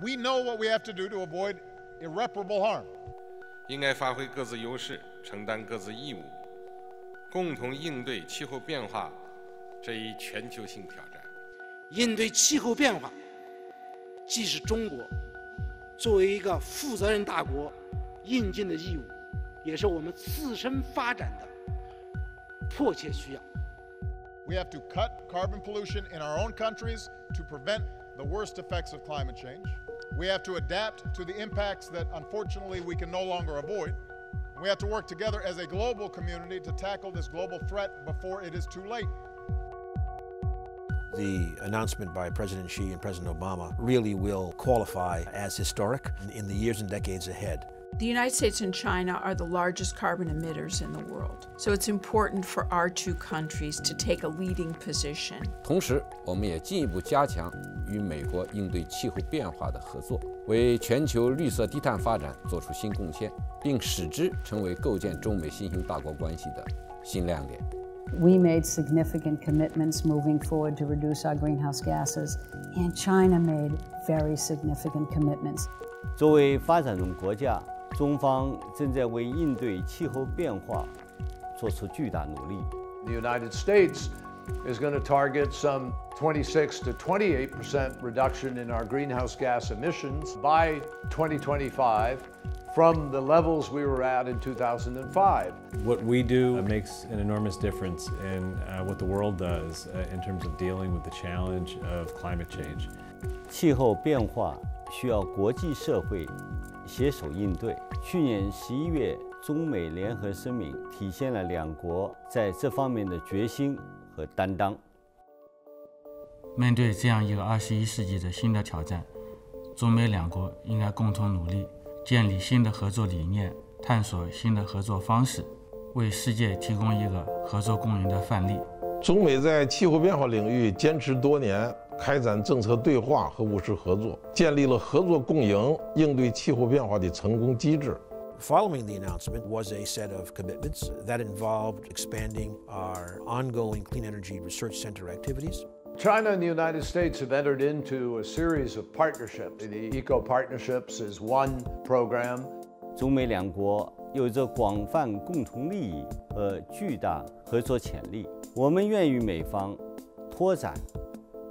We know what we have to do to avoid irreparable harm. 应该发挥各自优势，承担各自义务，共同应对气候变化这一全球性挑战。应对气候变化，既是中国作为一个负责任大国应尽的义务，也是我们自身发展的迫切需要。We have to cut carbon pollution in our own countries to prevent the worst effects of climate change. We have to adapt to the impacts that unfortunately we can no longer avoid. We have to work together as a global community to tackle this global threat before it is too late. The announcement by President Xi and President Obama really will qualify as historic in the years and decades ahead. The United States and China are the largest carbon emitters in the world, so it's important for our two countries to take a leading position. 同时，我们也进一步加强与美国应对气候变化的合作，为全球绿色低碳发展做出新贡献，并使之成为构建中美新型大国关系的新亮点。We made significant commitments moving forward to reduce our greenhouse gases, and China made very significant commitments. 作为发展中国家，中方正在为应对气候变化做出巨大努力。The United States is going to target some 26 to 28% reduction in our greenhouse gas emissions by 2025 from the levels we were at in 2005. What we do makes an enormous difference in what the world does in terms of dealing with the challenge of climate change. 气候变化需要国际社会携手应对。去年11月，中美联合声明体现了两国在这方面的决心和担当。面对这样一个21世纪的新的挑战，中美两国应该共同努力，建立新的合作理念，探索新的合作方式，为世界提供一个合作共赢的范例。中美在气候变化领域坚持多年，开展政策对话和务实合作，建立了合作共赢应对气候变化的成功机制。Following the announcement was a set of commitments that involved expanding our ongoing clean energy research center activities. China and the United States have entered into a series of partnerships. The Eco Partnerships is one program. 中美两国有着广泛共同利益和巨大合作潜力。我们愿与美方拓展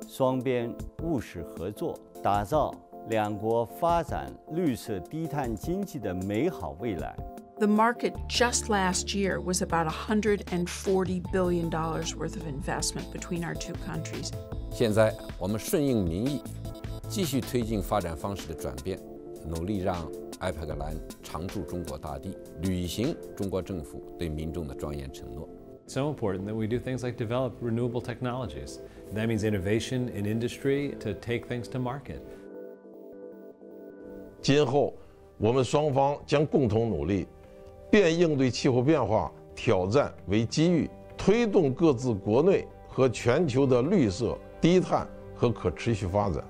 双边务实合作，打造两国发展绿色低碳经济的美好未来。The market just last year was about $140 billion worth of investment between our two countries. 现在我们顺应民意，继续推进发展方式的转变，努力让 IPEC 蓝常驻中国大地，履行中国政府对民众的庄严承诺。It's so important that we do things like develop renewable technologies. That means innovation in industry to take things to market. 今后我们双方将共同努力，变应对气候变化挑战为机遇，推动各自国内和全球的绿色、低碳和可持续发展。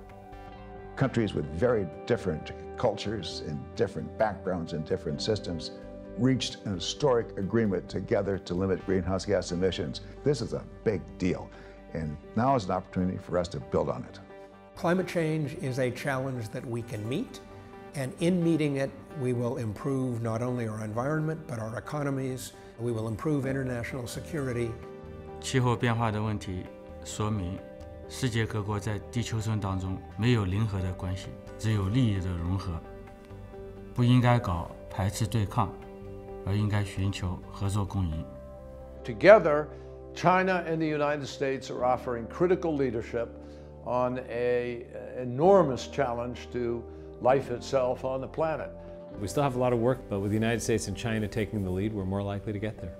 Countries with very different cultures and different backgrounds and different systems reached an historic agreement together to limit greenhouse gas emissions. This is a big deal, and now is an opportunity for us to build on it. Climate change is a challenge that we can meet, and in meeting it, we will improve not only our environment, but our economies. We will improve international security. 气候变化的问题说明，世界各国在地球村当中没有零和的关系，只有利益的融合。不应该搞排斥对抗，而应该寻求合作共赢。Together, China and the United States are offering critical leadership on an enormous challenge to life itself on the planet. We still have a lot of work, but with the United States and China taking the lead, we're more likely to get there.